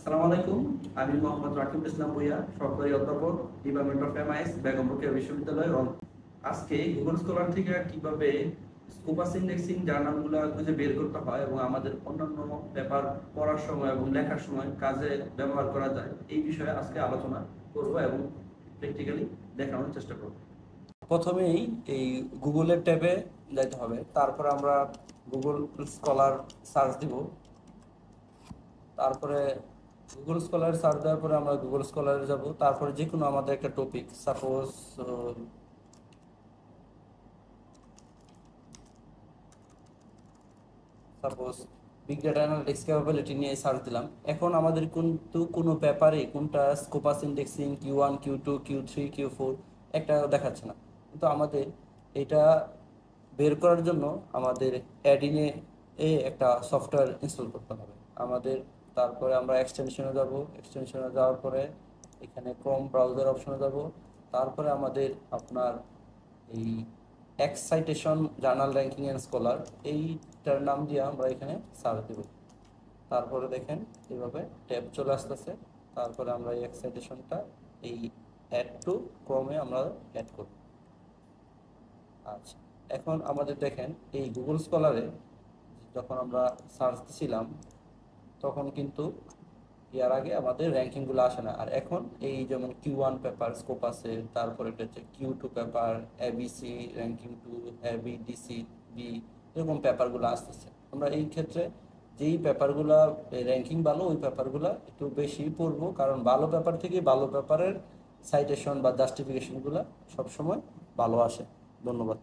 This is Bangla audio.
আসসালামু আলাইকুম। আমি মোহাম্মদ রাকিবুল ইসলাম ভুঁইয়া, সরকারি অধ্যাপক, department of MIS, Begum Rokeya বিশ্ববিদ্যালয়। আজকে গুগল স্কলার থেকে কিভাবে স্কোপাস ইন্ডেক্সিং জার্নালগুলো খুঁজে বের করতে হয় এবং আমাদের অন্যান্য পেপার পড়ার সময় এবং লেখার সময় কাজে ব্যবহার করা যায়, এই বিষয়ে আজকে আলোচনা করব এবং প্র্যাকটিক্যালি দেখানোর চেষ্টা করব। প্রথমেই এই গুগলের ট্যাবে যাইতে হবে, তারপরে আমরা গুগল স্কলার সার্চ দিব। তারপরে গুগল স্কলার সার্চ দেওয়ার পরে আমরা গুগল স্কলারে যাব। তারপরে যে কোনো আমাদের একটা topic, suppose big data analytics capability নিয়ে সার্চ দিলাম। এখন আমাদের কিন্তু কোনো পেপারে কোনটা Scopus indexing Q1 Q2 Q3 Q4 একটা দেখাচ্ছে না। কিন্তু আমাদের এটা বের করার জন্য আমাদের অ্যাডিনে একটা সফটওয়্যার ইনস্টল করতে হবে আমাদের। তারপরে আমরা এক্সটেনশনে যাব, এক্সটেনশনে যাওয়ার পরে এখানে ক্রোম ব্রাউজার অপশনে যাব। তারপরে আমাদের আপনার এই excitation journal ranking and scholar এইটার নাম দিয়ে আমরা এখানে সার্চ দেব। তারপরে দেখেন এইভাবে ট্যাব চলে আসতেছে। তারপরে আমরা এই এক্সাইটেশনটা এই অ্যাড টু ক্রমে আমরা অ্যাড করব। আচ্ছা, এখন আমাদের দেখেন এই গুগল স্কলারে যখন আমরা সার্চ দিছিলাম তখন কিন্তু এর আগে আমাদের র্যাঙ্কিংগুলো আসে না। আর এখন এই যেমন Q1 পেপার স্কোপাসে, তারপরে এটা হচ্ছে Q2 paper ABC ranking 2, ABDC B, এরকম পেপারগুলো আসতেছে। আমরা এই ক্ষেত্রে যেই পেপারগুলো র্যাঙ্কিং ভালো ওই পেপারগুলো একটু বেশি পড়বো, কারণ ভালো পেপার থেকে ভালো পেপারের সাইটেশন বা জাস্টিফিকেশনগুলো সবসময় ভালো আসে। ধন্যবাদ।